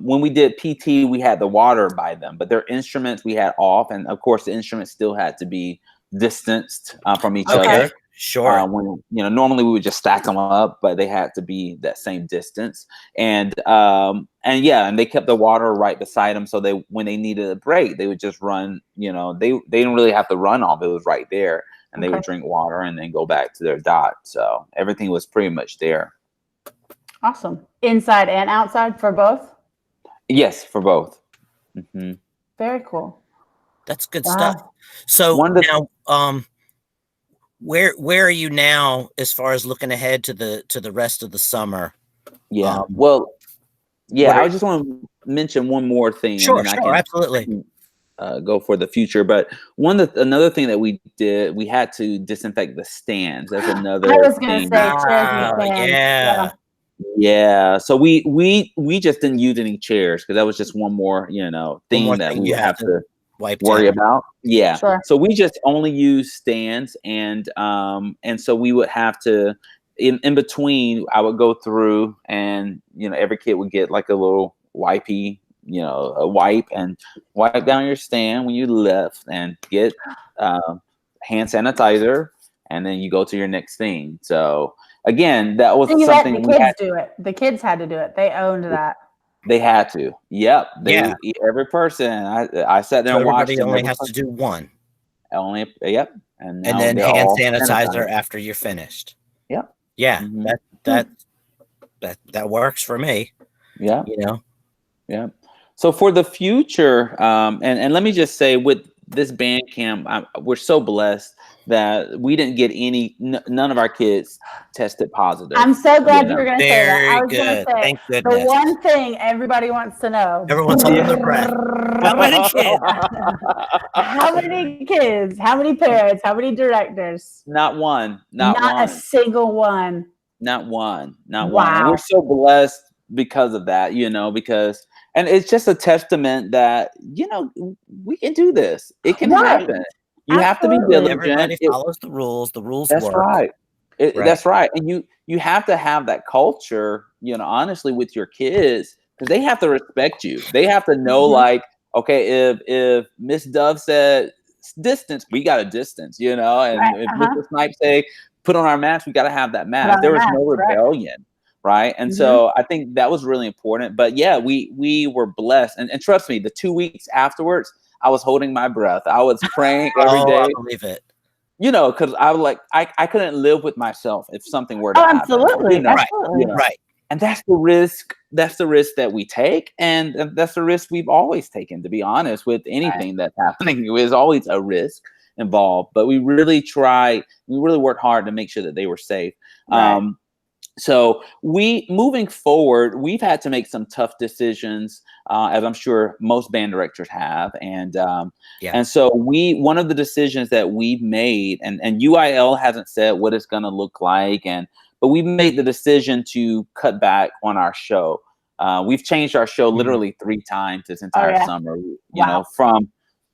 When we did PT, we had the water by them, but their instruments we had off, and of course the instruments still had to be distanced from each other. Sure. When normally we would just stack them up, but they had to be that same distance. And they kept the water right beside them, so when they needed a break, they would just run. They didn't really have to run off; it was right there, and they would drink water and then go back to their dot. So everything was pretty much there. Awesome. Inside and outside for both? Yes, for both. Mm-hmm. Very cool. That's good stuff. So now, where are you now as far as looking ahead to the rest of the summer? Yeah. I just want to mention one more thing. Sure, absolutely. Go for the future, but another thing that we did, we had to disinfect the stands. That's another. I was going to say, yeah. So we just didn't use any chairs, because that was just one more thing that we have to worry about. Yeah. Sure. So we just only use stands, and so we would have to in between. I would go through, and every kid would get like a little wipey, a wipe, and wipe down your stand when you left, and get hand sanitizer, and then you go to your next thing. So again, that was something the kids do it. The kids had to do it. They owned that. They had to. Yep. Every person. I sat there and watched. Everybody only has to do one. Only. Yep. And then hand sanitizer after you're finished. Yep. Yeah. Mm-hmm. That works for me. Yeah. Yeah. So for the future, and let me just say, with this band camp, we're so blessed that we didn't get none of our kids tested positive. I'm so glad you were going to say that. Very good. Thank goodness. The one thing everybody wants to know. Everyone's holding their breath. How many kids? How many kids? How many parents? How many directors? Not one. Not a single one. Not one. Not one. And we're so blessed because of that, and it's just a testament that, we can do this. It can happen. You have to be diligent. Everybody follows the rules. The rules that's work. Right. That's right. And you have to have that culture, honestly, with your kids, because they have to respect you. They have to know, like, okay, if Miss Dove said distance, we got a distance, and if Mr. Snipes say put on our mask. We got to have that Put mask. on There the was mask, no right. rebellion. Right. And so I think that was really important. But yeah, we were blessed. And trust me, the 2 weeks afterwards, I was holding my breath. I was praying every day. I believe it. You know, because I was like, I couldn't live with myself if something were to happen. Absolutely. You know, Absolutely. you know. Right. And that's the risk. That's the risk that we take. And that's the risk we've always taken, to be honest, with anything that's happening. There's always a risk involved. But we really worked hard to make sure that they were safe. Right. So moving forward, we've had to make some tough decisions, as I'm sure most band directors have. And so one of the decisions that we've made, and UIL hasn't said what it's going to look like, but we've made the decision to cut back on our show. We've changed our show literally 3 times this entire summer. You know, from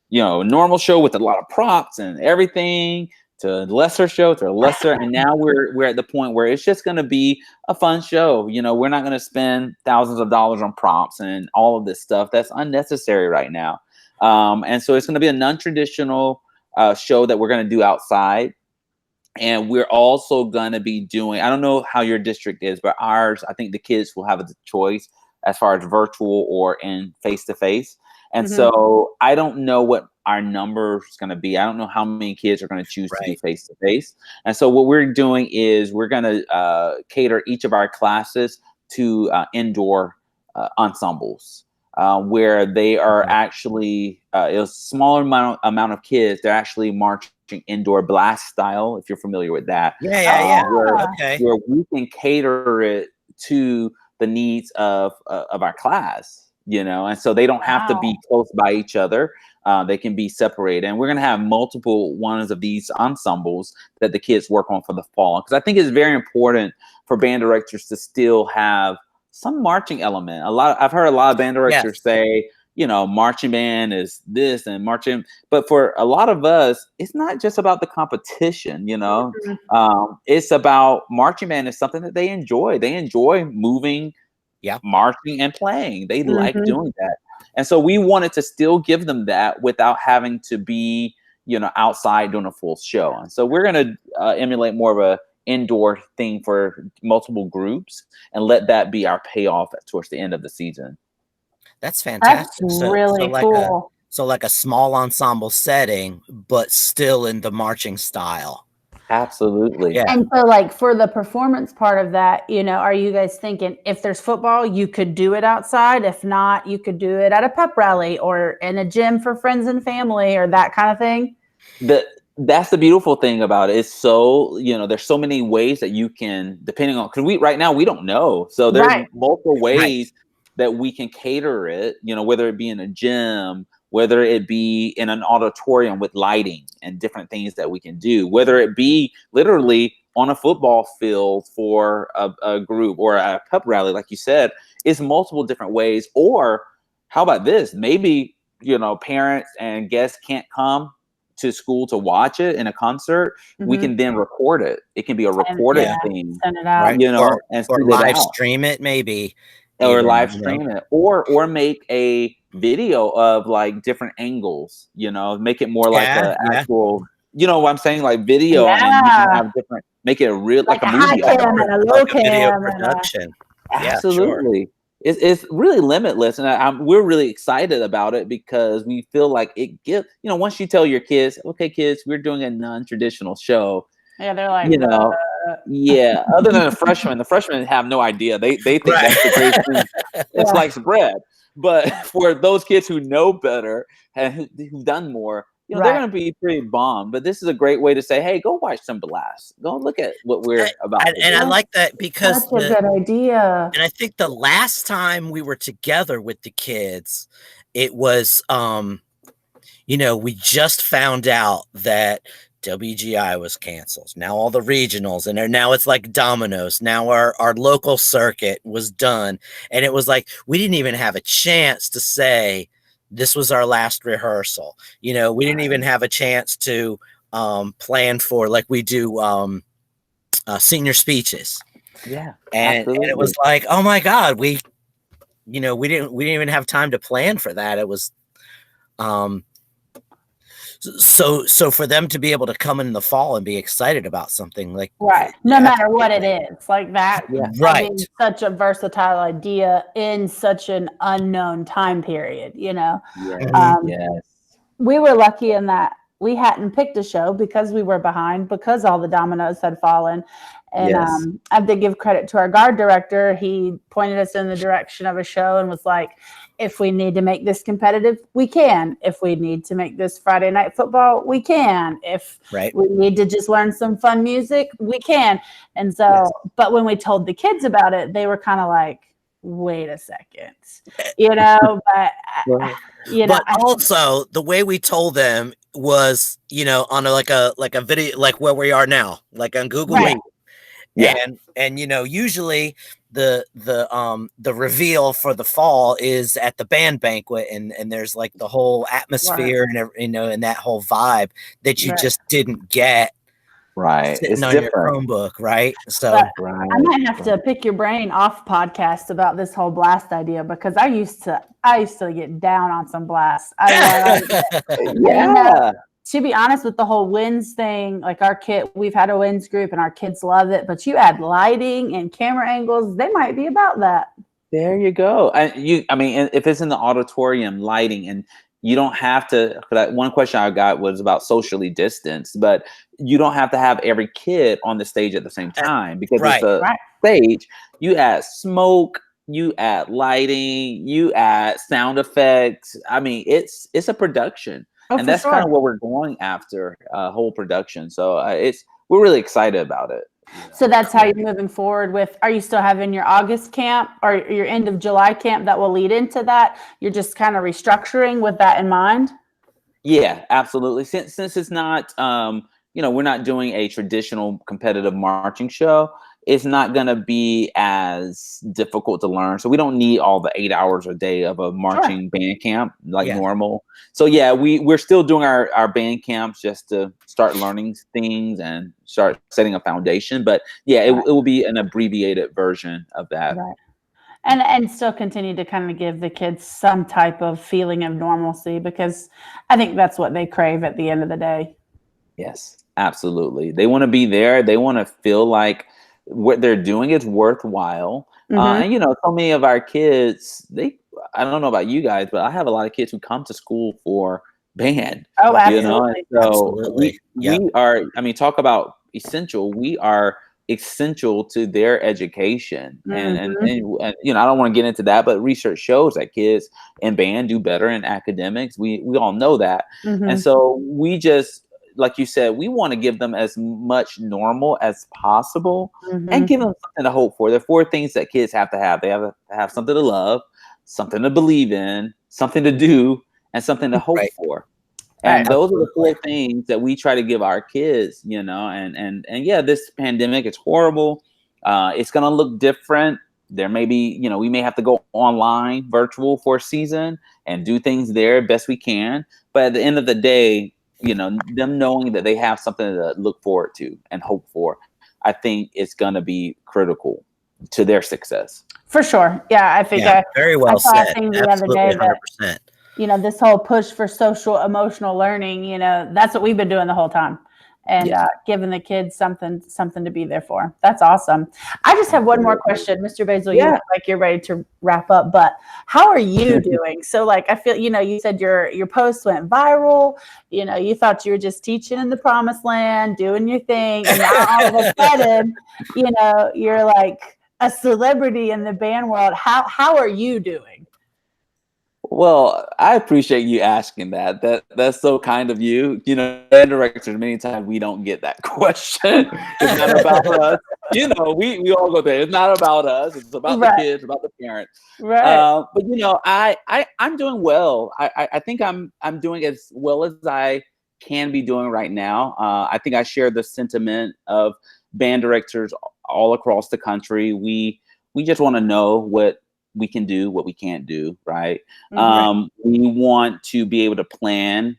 normal show with a lot of props and everything, to a lesser show, to a lesser, and now we're at the point where it's just going to be a fun show. You know, we're not going to spend thousands of dollars on props and all of this stuff that's unnecessary right now. And so it's going to be a non-traditional show that we're going to do outside. And we're also going to be doing, I don't know how your district is, but ours, I think the kids will have a choice as far as virtual or in face-to-face. And so I don't know what our number is going to be. I don't know how many kids are going to choose to do face-to-face. And so what we're doing is we're going to cater each of our classes to indoor ensembles, where they are actually a smaller amount of kids. They're actually marching indoor blast style, if you're familiar with that. Where we can cater it to the needs of our class. You know, and so they don't have to be close by each other. They can be separated. And we're going to have multiple ones of these ensembles that the kids work on for the fall. Because I think it's very important for band directors to still have some marching element. I've heard a lot of band directors say, you know, marching band is this and marching. But for a lot of us, it's not just about the competition, you know. It's about marching band is something that they enjoy. They enjoy moving, marching and playing. They like doing that. And so we wanted to still give them that without having to be, you know, outside doing a full show. And so we're going to emulate more of a indoor thing for multiple groups and let that be our payoff towards the end of the season. That's fantastic. That's really cool. So like a small ensemble setting, but still in the marching style. Absolutely. Yeah. And so like for the performance part of that, you know, are you guys thinking if there's football, you could do it outside? If not, you could do it at a pep rally or in a gym for friends and family or that kind of thing? That's the beautiful thing about it. It's so, you know, there's so many ways that you can, depending on, because right now we don't know. So there's multiple ways that we can cater it, you know, whether it be in a gym, whether it be in an auditorium with lighting and different things that we can do, whether it be literally on a football field for a group or a pep rally, like you said, it's multiple different ways. Or how about this? Maybe, you know, parents and guests can't come to school to watch it in a concert. We can then record it. It can be a recorded thing, send it out, you know, or live stream it maybe. Or live stream it, or make a video of like different angles, you know, make it more like an actual, you know what I'm saying, like video, and you can have different, make it a real like a movie, high cam and a low cam, video production. Absolutely. It's really limitless, and we're really excited about it because we feel like it gives, you know, once you tell your kids, okay, kids, we're doing a non-traditional show. Yeah, they're like, you know, other than the freshmen have no idea. They think that's the great thing. It's like bread. But for those kids who know better and who've done more, you know, they're going to be pretty bummed. But this is a great way to say, hey, go watch some blast. Go look at what we're about. And I like that because that's a good idea. And I think the last time we were together with the kids, it was, you know, we just found out that WGI was canceled. Now all the regionals, and now it's like dominoes. Now our local circuit was done. And it was like, we didn't even have a chance to say this was our last rehearsal. You know, we didn't even have a chance to plan for, like we do senior speeches. Yeah. And it was like, oh my God, we didn't even have time to plan for that. It was, So for them to be able to come in the fall and be excited about something like right, no matter what it is, like that, right, such a versatile idea in such an unknown time period, Yes. We were lucky in that we hadn't picked a show because we were behind, because all the dominoes had fallen. And I have to give credit to our guard director. He pointed us in the direction of a show and was like, if we need to make this competitive, we can. If we need to make this Friday night football, we can. If we need to just learn some fun music, we can. And so, but when we told the kids about it, they were kind of like, wait a second, but also the way we told them was, on like a video, like where we are now, like on Google Meet. And usually the reveal for the fall is at the band banquet, and there's like the whole atmosphere and and that whole vibe that you just didn't get sitting it's on different. your Chromebook, right? So I might have to pick your brain off podcast about this whole blast idea, because I used to get down on some blasts. To be honest, with the whole winds thing, like we've had a winds group and our kids love it, but you add lighting and camera angles, they might be about that. There you go. If it's in the auditorium, lighting, and you don't have to, that one question I got was about socially distanced, but you don't have to have every kid on the stage at the same time, because it's a stage. You add smoke, you add lighting, you add sound effects. It's a production. And that's kind of what we're going after, whole production. So we're really excited about it. So that's how you're moving forward with, are you still having your August camp or your end of July camp that will lead into that? You're just kind of restructuring with that in mind? Yeah, absolutely. Since it's not, we're not doing a traditional competitive marching show, it's not going to be as difficult to learn. So we don't need all the 8 hours a day of a marching band camp like normal. So we're still doing our band camps just to start learning things and start setting a foundation. But it will be an abbreviated version of that. Right. And still continue to kind of give the kids some type of feeling of normalcy, because I think that's what they crave at the end of the day. Yes, absolutely. They want to be there. They want to feel like what they're doing is worthwhile. And so many of our kids, I don't know about you guys, but I have a lot of kids who come to school for band. Oh, absolutely. So we are, talk about essential. We are essential to their education. And I don't want to get into that, but research shows that kids in band do better in academics. We all know that. And so we just, like you said, we want to give them as much normal as possible and give them something to hope for. There are 4 things that kids have to have. They have to have something to love, something to believe in, something to do, and something to hope for. And those are the 4 things that we try to give our kids, and this pandemic is horrible. It's going to look different. There may be, we may have to go online, virtual for a season and do things there best we can. But at the end of the day, them knowing that they have something to look forward to and hope for, I think it's going to be critical to their success. For sure. Yeah, I think very well said. The other day 100%. This whole push for social emotional learning, that's what we've been doing the whole time. And giving the kids something to be there for. That's awesome. I just have one more question, Mr. Basil. You look like you're ready to wrap up, but how are you doing? So I feel, you said your post went viral. You thought you were just teaching in the promised land, doing your thing. And now all of a sudden, you're like a celebrity in the band world. How are you doing? Well, I appreciate you asking that. That's so kind of you. Band directors, many times we don't get that question. It's not about us. We all go there. It's not about us. It's about the kids, about the parents. Right. But I'm doing well. I think I'm doing as well as I can be doing right now. I think I share the sentiment of band directors all across the country. We just want to know what we can do, what we can't do, right? We want to be able to plan.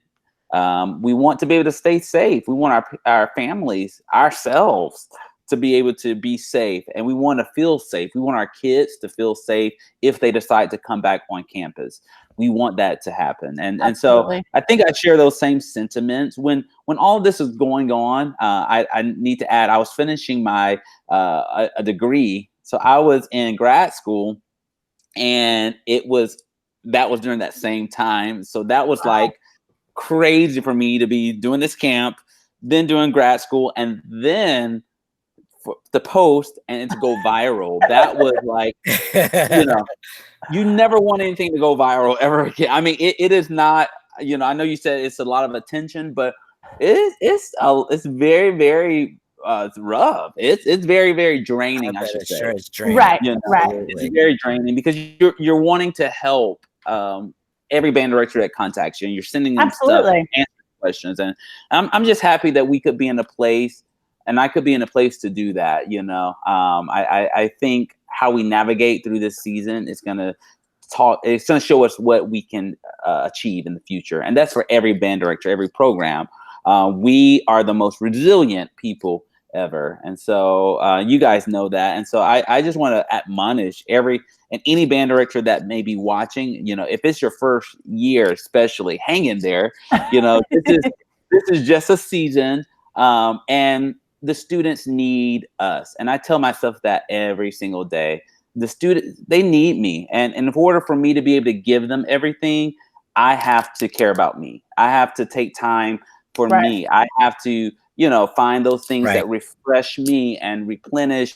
We want to be able to stay safe. We want our families, ourselves, to be able to be safe. And we want to feel safe. We want our kids to feel safe if they decide to come back on campus. we want that to happen. And so Absolutely. I think I share those same sentiments. When all of this is going on, I need to add, I was finishing my a degree. So I was in grad school, and that was during that same time. So that was like crazy for me to be doing this camp, then doing grad school, and then for the post and to go viral. That was like, you never want anything to go viral ever again. I mean, it is not, I know you said it's a lot of attention, but it's very, very it's rough. It's very, very draining, I should say. Sure, it's draining. Right. Right. It's very draining because you're wanting to help every band director that contacts you, and you're sending them stuff, answering questions, and I'm just happy that we could be in a place, and I could be in a place to do that. I think how we navigate through this season is gonna show us what we can achieve in the future, and that's for every band director, every program. We are the most resilient people ever, and so you guys know that, and so I just want to admonish any band director that may be watching, if it's your first year, especially, hang in there. This is just a season, and the students need us, and I tell myself that every single day. The students, they need me, and in order for me to be able to give them everything, I have to care about me. I have to take time for me. I have to find those things that refresh me and replenish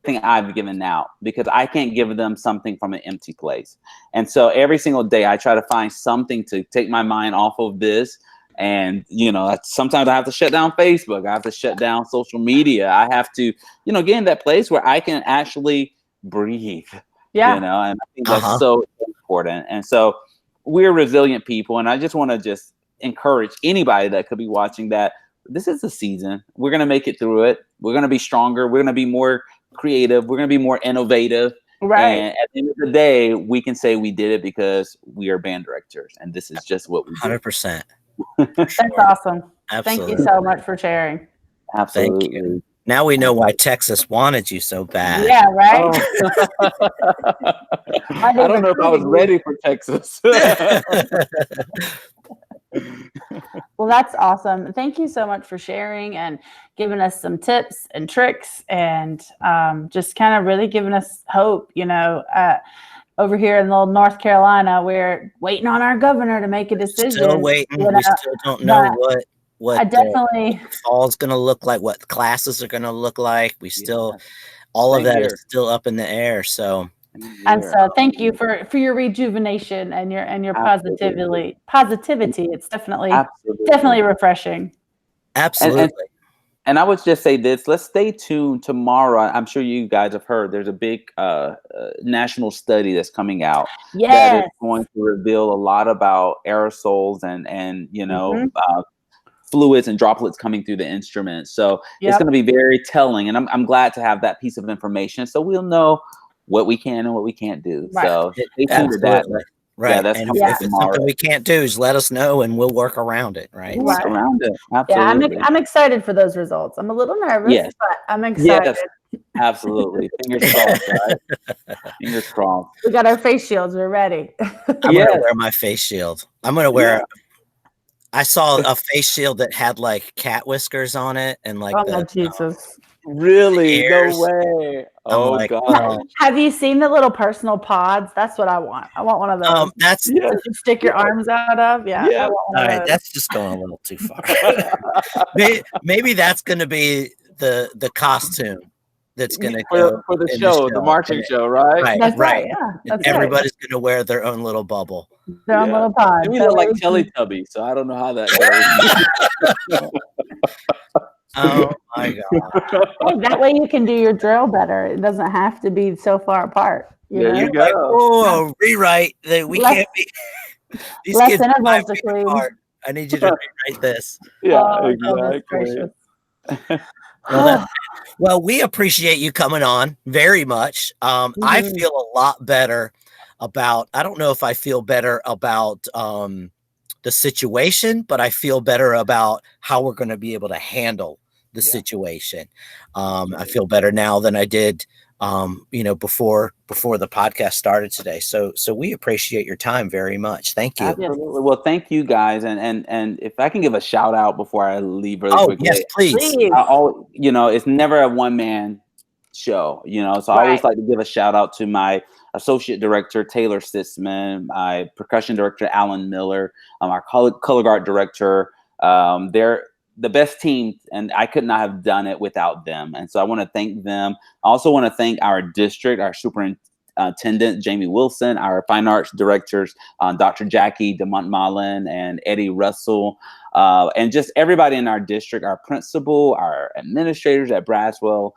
everything I've given out, because I can't give them something from an empty place. And so every single day I try to find something to take my mind off of this. And, sometimes I have to shut down Facebook. I have to shut down social media. I have to, get in that place where I can actually breathe, and I think that's so important. And so we're resilient people. And I just want to encourage anybody that could be watching that this is the season. We're going to make it through it. We're going to be stronger. We're going to be more creative. We're going to be more innovative. Right. And at the end of the day, we can say we did it because we are band directors. And this is just what we do. 100%. That's awesome. Absolutely. Thank you so much for sharing. Absolutely. Thank you. Now we know why Texas wanted you so bad. Yeah, right? I don't know if I was ready for Texas. Well, that's awesome. Thank you so much for sharing and giving us some tips and tricks, and just kind of really giving us hope. Over here in little North Carolina, we're waiting on our governor to make a decision. Still waiting. We still don't know what I definitely fall's going to look like, what classes are going to look like. We still, all of that is still up in the air. So. And so thank you for your rejuvenation and your positivity. It's definitely refreshing. Absolutely. And I would just say this, let's stay tuned tomorrow. I'm sure you guys have heard there's a big national study that's coming out that is going to reveal a lot about aerosols and fluids and droplets coming through the instrument. So it's going to be very telling. And I'm glad to have that piece of information so we'll know what we can and what we can't do. Right. So stay tuned to that. Right. Yeah, that's if it's something we can't do, just let us know and we'll work around it. Right. Work around it. Absolutely. Yeah, I'm excited for those results. I'm a little nervous, but I'm excited. Yes, absolutely. Fingers crossed, right? Fingers crossed. We got our face shields. We're ready. I'm gonna wear my face shield. I'm gonna wear I saw a face shield that had like cat whiskers on it and like Jesus. Really? No way. Oh my God. Have you seen the little personal pods? That's what I want. I want one of those. That's you stick your arms out of. Yeah. All right. That's just going a little too far. maybe that's going to be the costume that's going to go for the show, the marching show, right? That's right. Yeah. That's everybody's going to wear their own little bubble. Their own little pod. We look like Teletubbies, so I don't know how that goes. Oh my God. That way you can do your drill better. It doesn't have to be so far apart. There you go. Like, oh, rewrite that we can't be. These less kids intervals to clean. I need you to rewrite this. Yeah, exactly. Well, we appreciate you coming on very much. I feel a lot better about, I don't know if I feel better about the situation, but I feel better about how we're going to be able to handle the situation. I feel better now than I did before the podcast started today. So we appreciate your time very much. Thank you. Absolutely. Well, thank you guys. And if I can give a shout out before I leave really quickly. Yes, please. It's never a one man show, so I always like to give a shout out to my associate director, Taylor Sitzman, my percussion director, Alan Miller, our color guard director. They're the best team, and I could not have done it without them. And so I want to thank them. I also want to thank our district, our superintendent, Jamie Wilson, our fine arts directors, Dr. Jackie DeMontmalin and Eddie Russell, and just everybody in our district, our principal, our administrators at Braswell.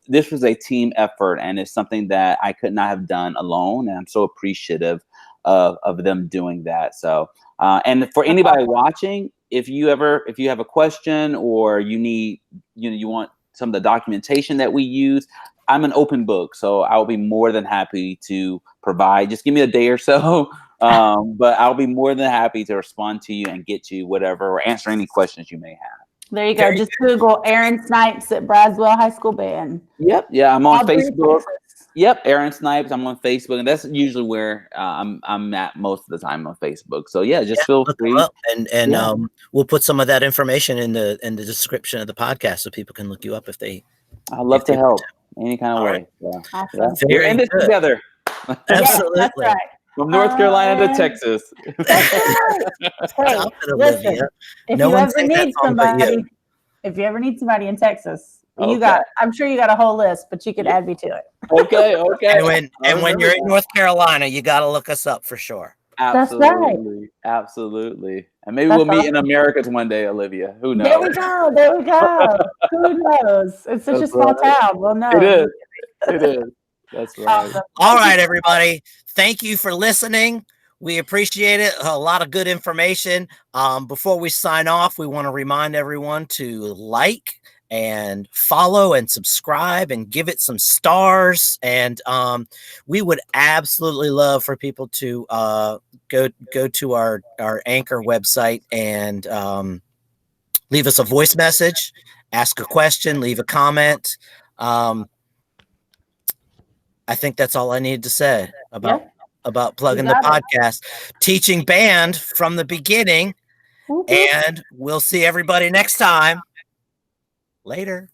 This was a team effort, and it's something that I could not have done alone. And I'm so appreciative of them doing that. So, and for anybody watching, if you have a question or you need, you want some of the documentation that we use, I'm an open book, so I'll be more than happy to provide. Just give me a day or so, but I'll be more than happy to respond to you and get you whatever or answer any questions you may have. There you go. Just Google Aaron Snipes at Braswell High School Band. Yep. Yeah, I'm on Aubrey, Facebook. Texas. Yep, Aaron Snipes. I'm on Facebook, and that's usually where I'm at most of the time on Facebook. So yeah, just feel free. And we'll put some of that information in the description of the podcast so people can look you up if they. I'd love to help any kind of way. Awesome. Yeah. We're in this together. Absolutely. That's right. From North Carolina to Texas. Hey, listen, if you ever need somebody in Texas, I'm sure you got a whole list, but you could add me to it. Okay. And when you're in North Carolina, you got to look us up for sure. Absolutely. Absolutely. And maybe we'll meet in Americas one day, Olivia. Who knows? There we go. Who knows? It's such a small town. Well, no. It is. That's right. Awesome. All right, everybody. Thank you for listening. We appreciate it. A lot of good information. Before we sign off, we want to remind everyone to like and follow and subscribe and give it some stars. And we would absolutely love for people to go to our Anchor website and leave us a voice message, ask a question, leave a comment. I think that's all I needed to say about plugging the podcast. Teaching band from the beginning. And we'll see everybody next time. Later.